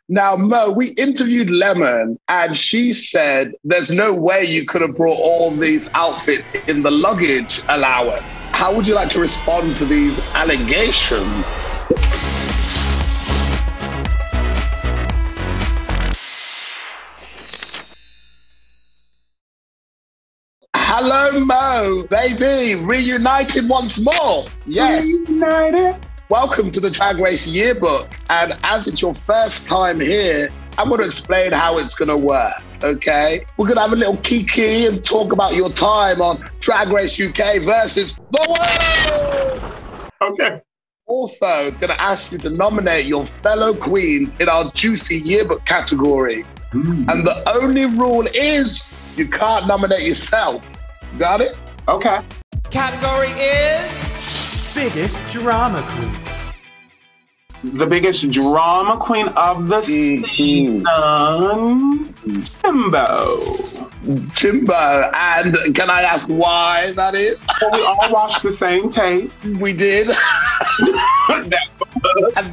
Now, Mo, we interviewed Lemon and she said there's no way you could have brought all these outfits in the luggage allowance. How would you like to respond to these allegations? Hello, Mo, baby, reunited once more. Yes. Reunited. Welcome to the Drag Race Yearbook. And as it's your first time here, I'm going to explain how it's going to work, okay? We're going to have a little kiki and talk about your time on Drag Race UK versus the world. Okay. Also, going to ask you to nominate your fellow queens in our Juicy Yearbook category. And the only rule is you can't nominate yourself. Got it? Okay. Category is biggest drama queen. The biggest drama queen of the season, Jimbo. And can I ask why that is? Well, we all watched the same tapes. We did. And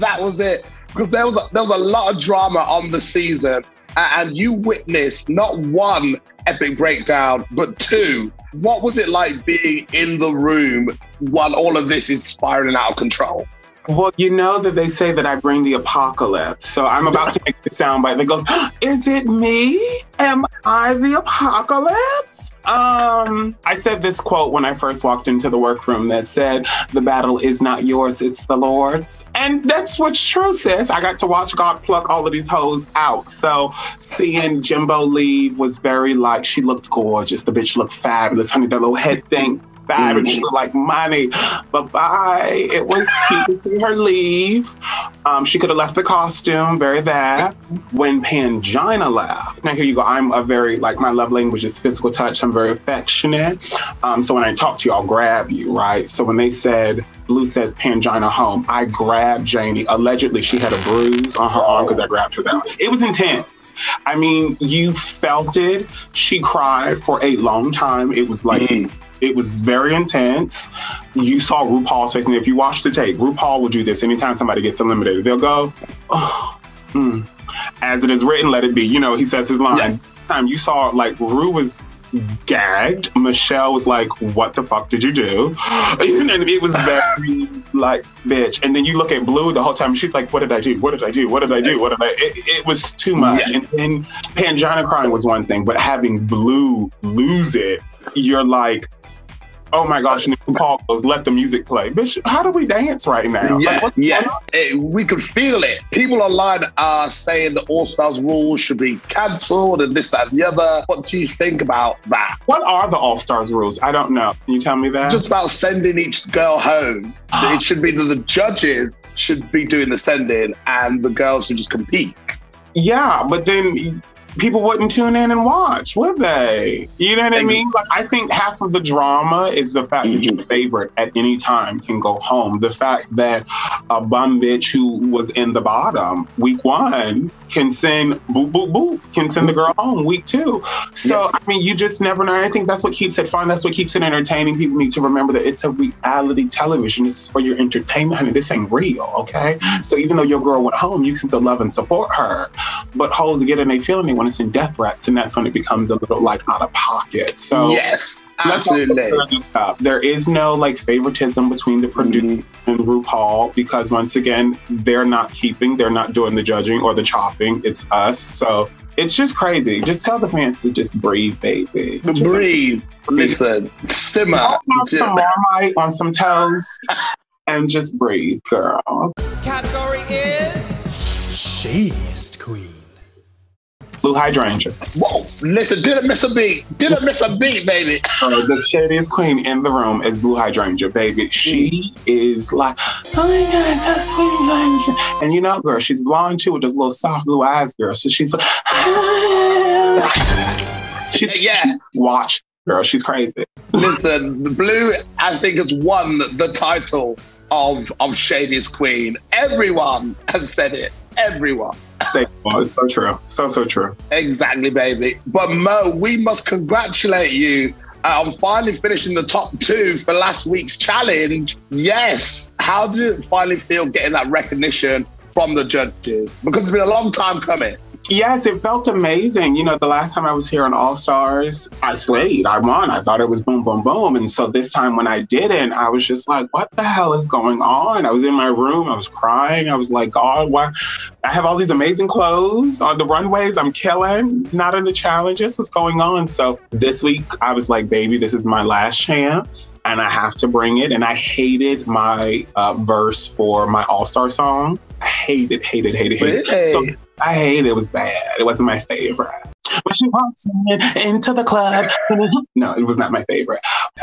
that was it. Because there was a lot of drama on the season. And you witnessed not one epic breakdown, but two. What was it like being in the room while all of this is spiraling out of control? Well, you know that they say that I bring the apocalypse. So I'm about to make the soundbite that goes, is it me? Am I the apocalypse? I said this quote when I first walked into the workroom that said, the battle is not yours, it's the Lord's. And that's what's true, sis. I got to watch God pluck all of these hoes out. So seeing Jimbo leave was very like, she looked gorgeous. The bitch looked fabulous. Honey, that little head thing. And she looked like money. Bye-bye. It was cute to see her leave. She could have left the costume, very bad. When Pangina left, now here you go. I'm a very, like, my love language is physical touch. I'm very affectionate. So when I talk to you, I'll grab you, right? So when they said, Blue says Pangina home, I grabbed Janie. Allegedly, she had a bruise on her arm because I grabbed her down. It was intense. I mean, you felt it. She cried for a long time. It was like, it was very intense. You saw RuPaul's face, and if you watch the tape, RuPaul will do this anytime somebody gets eliminated. They'll go, as it is written, let it be. You know, he says his line. Time you saw, like, Ru was gagged. Michelle was like, what the fuck did you do? And it was very, like, bitch. And then you look at Blue the whole time, and she's like, what did I do? What did I do? What did I do? What did I... It was too much. And then Pangina crying was one thing, but having Blue lose it, you're like, oh my gosh, and Paul goes, let the music play. Bitch, how do we dance right now? We could feel it. People online are saying the All Stars rules should be cancelled and this, that, and the other. What do you think about that? What are the All Stars rules? I don't know. Can you tell me that? Just about sending each girl home. It should be that the judges should be doing the sending and the girls should just compete. Yeah, but then people wouldn't tune in and watch, would they? You know what I mean? Like, I think half of the drama is the fact that your favorite at any time can go home. The fact that a bum bitch who was in the bottom week 1 can send boop, boop, boop, can send the girl home week 2. So, I mean, you just never know. I think that's what keeps it fun. That's what keeps it entertaining. People need to remember that it's a reality television. This is for your entertainment, honey. This ain't real, okay? So even though your girl went home, you can still love and support her. But hoes get in they feeling when it's in death threats, and that's when it becomes a little like out of pocket. So yes, absolutely. There is no like favoritism between the producer and RuPaul, because once again, they're not doing the judging or the chopping. It's us. So it's just crazy. Just tell the fans to just breathe, baby. Breathe. Listen, simmer. Have some Marmite on some toast and just breathe, girl. Category is Shadiest queen. Blue Hydrangea. Whoa, listen, didn't miss a beat. Didn't miss a beat, baby. The shadiest queen in the room is Blue Hydrangea, baby. She is like, oh my God, so sweet. And you know, girl, she's blonde too with those little soft blue eyes, girl. So she's like, she's watched, girl. She's crazy. Listen, Blue, I think, has won the title of Shadiest Queen. Everyone has said it. Everyone. It's so true. So true. Exactly, baby. But Mo, we must congratulate you on finally finishing the top 2 for last week's challenge. Yes. How did it finally feel getting that recognition from the judges? Because it's been a long time coming. Yes, it felt amazing. You know, the last time I was here on All Stars, I slayed. I won. I thought it was boom, boom, boom. And so this time when I didn't, I was just like, what the hell is going on? I was in my room. I was crying. I was like, God, why? I have all these amazing clothes on the runways. I'm killing. Not in the challenges. What's going on? So this week, I was like, baby, this is my last chance. And I have to bring it. And I hated my verse for my All-Star song. I hated. Really? So I hate it. It was bad. It wasn't my favorite. When she walks into the club. No, it was not my favorite.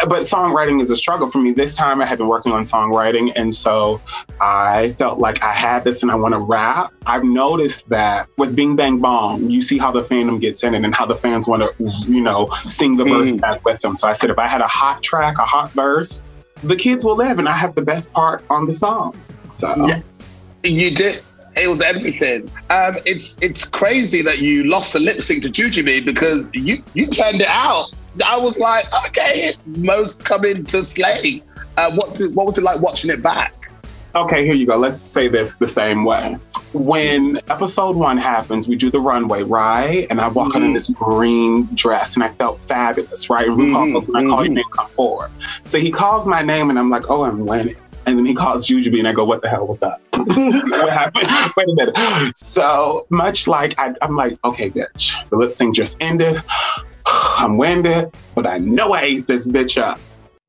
But songwriting is a struggle for me. This time I had been working on songwriting. And so I felt like I had this and I want to rap. I've noticed that with Bing Bang Bong, you see how the fandom gets in it and how the fans want to, you know, sing the verse back with them. So I said, if I had a hot track, a hot verse, the kids will live and I have the best part on the song. So yeah, you did. It was everything. It's crazy that you lost the lip sync to Jujubee because you turned it out. I was like, okay, Mo's coming to slay. What was it like watching it back? Okay, here you go. Let's say this the same way. When episode 1 happens, we do the runway, right? And I walk out in this green dress and I felt fabulous, right? And RuPaul goes, when I call your name, come forward. So he calls my name and I'm like, oh, I'm winning. And then he calls Jujubee and I go, what the hell was up? What happened? Wait a minute. So much like, I'm like, okay, bitch, the lip sync just ended. I'm winded, but I know I ate this bitch up.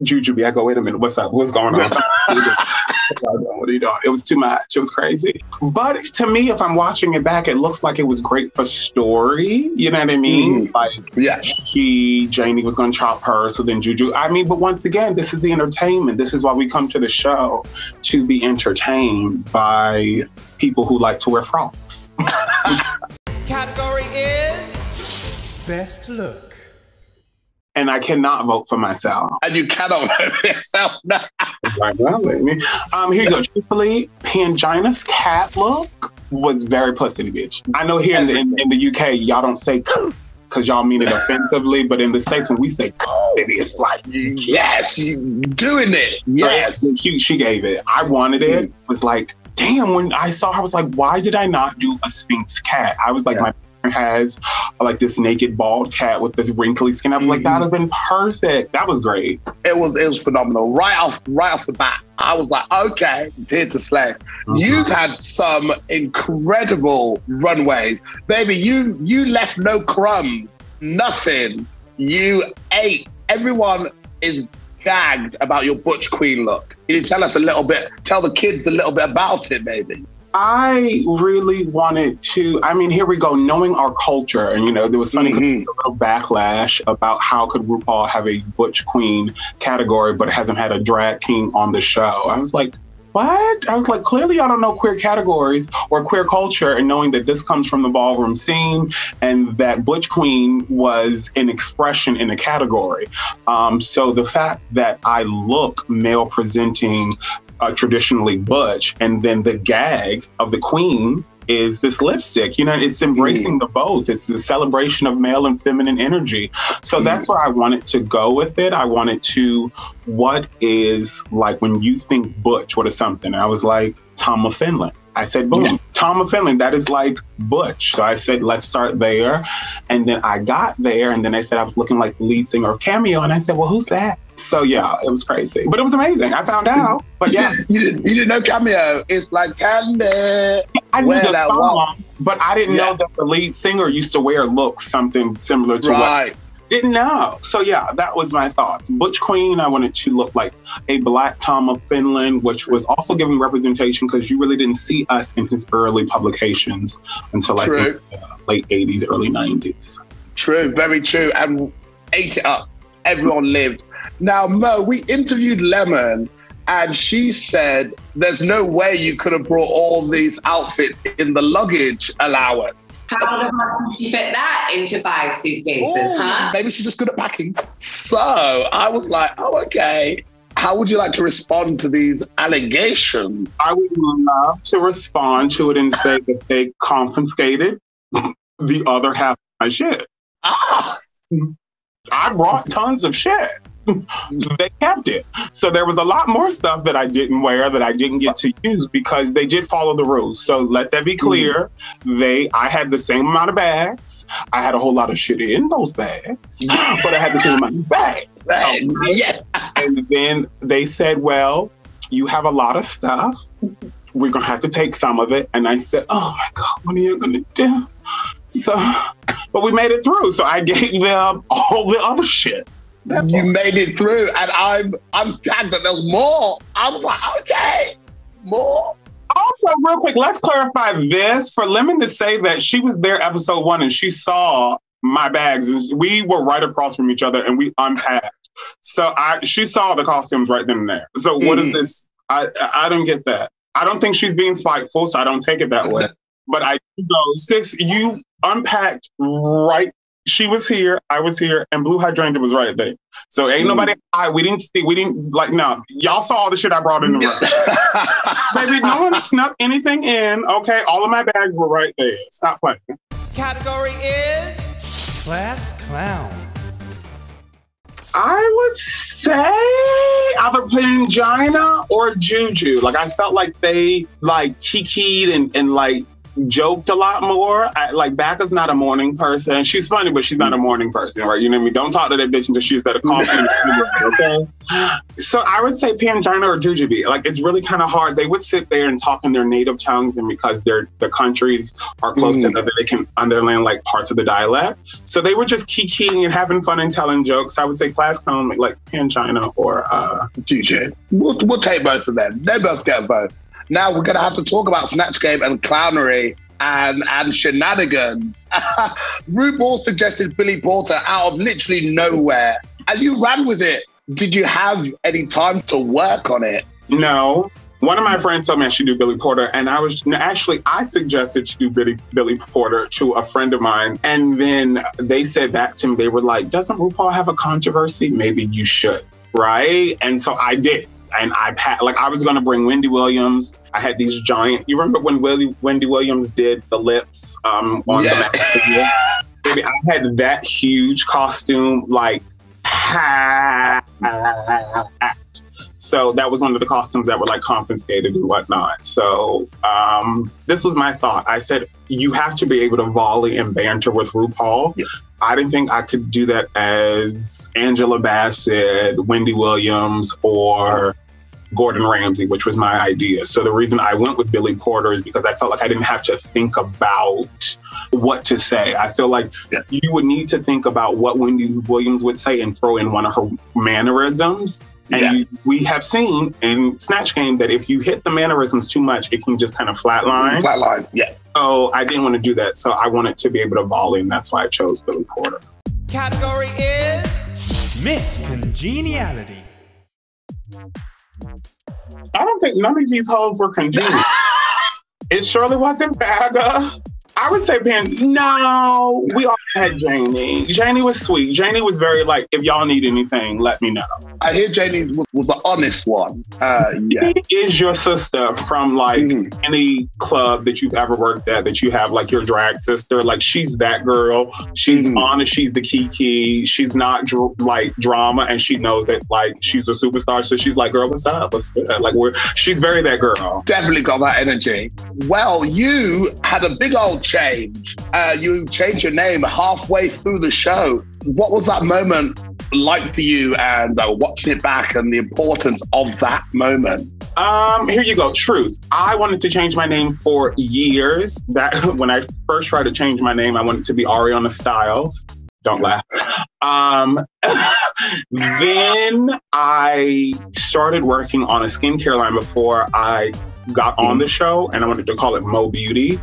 Jujubee, I go, wait a minute, what's up? What's going on? What are you doing? It was too much. It was crazy. But to me, if I'm watching it back, it looks like it was great for story. You know what I mean? Like, Janie was going to chop her, so then Juju. I mean, but once again, this is the entertainment. This is why we come to the show, to be entertained by people who like to wear frocks. Category is Best Look. And I cannot vote for myself. And you cannot vote for yourself now. Right, well, here you go. Truthfully, Pangina's cat look was very pussy, bitch. I know here in the UK, y'all don't say because y'all mean it offensively, but in the States, when we say it's like, yes, doing it. Yes. She gave it. I wanted it. It was like, damn, when I saw her, I was like, why did I not do a Sphinx cat? I was like, my has like this naked bald cat with this wrinkly skin. I was like, that'd have been perfect. That was great. It was phenomenal. Right off the bat, I was like, okay, here to slay. You've had some incredible runways. Baby, you left no crumbs, nothing. You ate. Everyone is gagged about your Butch Queen look. Can you tell us a little bit, tell the kids a little bit about it, baby? I really wanted to, I mean, here we go, knowing our culture. And, you know, there was funny because there was a little backlash about how could RuPaul have a Butch Queen category, but hasn't had a drag king on the show. I was like, what? I was like, clearly I don't know queer categories or queer culture, and knowing that this comes from the ballroom scene and that Butch Queen was an expression in a category. So the fact that I look male presenting traditionally butch, and then the gag of the queen is this lipstick. You know, it's embracing the both. It's the celebration of male and feminine energy. So that's where I wanted to go with it. I wanted to, what is like when you think butch, what is something? And I was like, Tom of Finland. I said, boom, Tom of Finland, that is like butch. So I said, let's start there. And then I got there, and then I said I was looking like the lead singer of Cameo. And I said, well, who's that? So yeah, it was crazy. But it was amazing. I found out. But yeah. You didn't know Cameo. It's like candy. I knew the song, but I didn't know that the lead singer used to wear looks something similar to what. Didn't know. So yeah, that was my thoughts. Butch Queen, I wanted to look like a Black Tom of Finland, which was also giving representation because you really didn't see us in his early publications until like the late 80s, early 90s. True, very true. And ate it up. Everyone lived. Now, Mo, we interviewed Lemon, and she said there's no way you could have brought all these outfits in the luggage allowance. How the fuck did she fit that into 5 suitcases, huh? Maybe she's just good at packing. So I was like, oh, okay. How would you like to respond to these allegations? I would love to respond to it and say that they confiscated the other half of my shit. I brought tons of shit. they kept it. So there was a lot more stuff that I didn't wear that I didn't get to use because they did follow the rules. So let that be clear. I had the same amount of bags. I had a whole lot of shit in those bags, but I had the same amount of bags. Yeah. And then they said, well, you have a lot of stuff. We're going to have to take some of it. And I said, oh my God, what are you going to do? So, but we made it through. So I gave them all the other shit. You made it through, and I'm glad that there's more. I was like, okay, more. Also, real quick, let's clarify this. For Lemon to say that she was there episode 1 and she saw my bags, we were right across from each other and we unpacked. So she saw the costumes right then and there. So what is this? I don't get that. I don't think she's being spiteful, so I don't take it that way. But I know, sis, you unpacked right. She was here, I was here, and Blue Hydrangea was right there. So ain't nobody, no. Y'all saw all the shit I brought in the room. Baby, no one snuck anything in, okay? All of my bags were right there. Stop playing. Category is Class Clown. I would say either Pangina or Juju. Like, I felt like they, like, kikied and like, joked a lot more. Bacca's not a morning person. She's funny, but she's not a morning person, right? You know what I mean? Don't talk to that bitch until she's at a coffee. Okay? So I would say Pangina or Jujubee. Like, it's really kind of hard. They would sit there and talk in their native tongues, and because the countries are close together, they can understand like parts of the dialect. So they were just kikiing and having fun and telling jokes. I would say Class Clown, like Pangina or Juju. We'll take both of them. They both get both. Now we're going to have to talk about Snatch Game and clownery and shenanigans. RuPaul suggested Billy Porter out of literally nowhere, and you ran with it. Did you have any time to work on it? No. One of my friends told me I should do Billy Porter, and I suggested to do Billy Porter to a friend of mine, and then they said back to me, they were like, doesn't RuPaul have a controversy? Maybe you should, right? And so I did. And I was going to bring Wendy Williams. I had these giant, you remember when Wendy Williams did the lips on the magazine? Baby, I had that huge costume, like, so that was one of the costumes that were like confiscated and whatnot. So this was my thought. I said, you have to be able to volley and banter with RuPaul. Yeah. I didn't think I could do that as Angela Bassett, Wendy Williams, or Gordon Ramsay, which was my idea. So the reason I went with Billy Porter is because I felt like I didn't have to think about what to say. I feel like you would need to think about what Wendy Williams would say and throw in one of her mannerisms. And we have seen in Snatch Game that if you hit the mannerisms too much, it can just kind of flatline. Yeah. So I didn't want to do that. So I wanted to be able to volley, and that's why I chose Billy Porter. category is Miss Congeniality. I don't think none of these hoes were congenial. It surely wasn't Bagga. I would say no, we all had Janie. Janie was sweet. Janie was very like, if y'all need anything, let me know. I hear Janie was the honest one. She is your sister from like any club that you've ever worked at, that you have like your drag sister. Like, she's that girl. She's honest. She's the kiki. She's not like drama, and she knows that like she's a superstar. So she's like, girl, what's up? What's good? Like, she's very that girl. Definitely got that energy. Well, you had a big old change. You changed your name halfway through the show. What was that moment like for you, and watching it back, and the importance of that moment? Here you go. Truth. I wanted to change my name for years. That when I first tried to change my name, I wanted to be Ariana Styles. Don't laugh. Then I started working on a skincare line before I got on the show, and I wanted to call it Mo Beauty.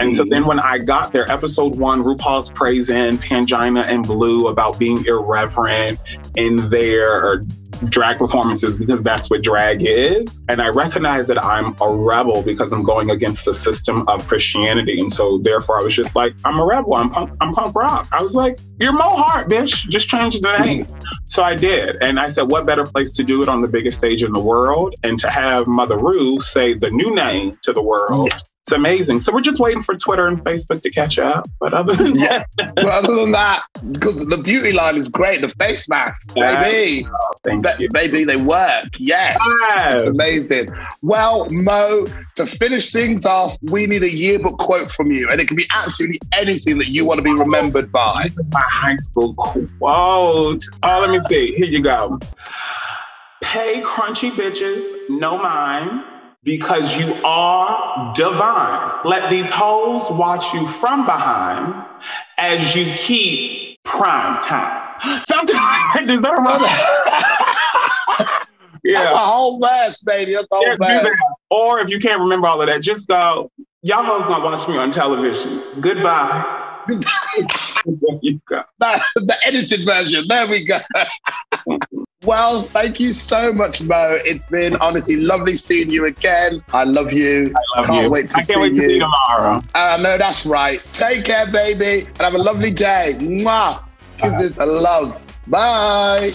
And so then when I got there, episode 1, RuPaul's praising Pangina and Blue about being irreverent in their drag performances, because that's what drag is. And I recognize that I'm a rebel because I'm going against the system of Christianity. And so therefore I was just like, I'm a rebel. I'm punk rock. I was like, you're Mo Hart, bitch. Just change the name. So I did. And I said, what better place to do it on the biggest stage in the world? And to have Mother Ru say the new name to the world It's amazing. So we're just waiting for Twitter and Facebook to catch up. But other than that, because the beauty line is great, the face masks, baby. Oh, thank you. Baby, they work. Yes. It's amazing. Well, Mo, to finish things off, we need a yearbook quote from you. And it can be absolutely anything that you want to be remembered by. This is my high school quote. Oh, let me see. Here you go. Pay crunchy bitches no mind, because you are divine. Let these hoes watch you from behind as you keep prime time. Sometimes, is that right? Yeah. That's a whole verse, baby. That's a whole verse. Or if you can't remember all of that, just go, y'all hoes gonna watch me on television. Goodbye. There you go. The edited version. There we go. Well, thank you so much, Mo. It's been honestly lovely seeing you again. I love you. I can't wait to see you tomorrow. I know that's right. Take care, baby, and have a lovely day. Mwah. Kisses and love. Bye.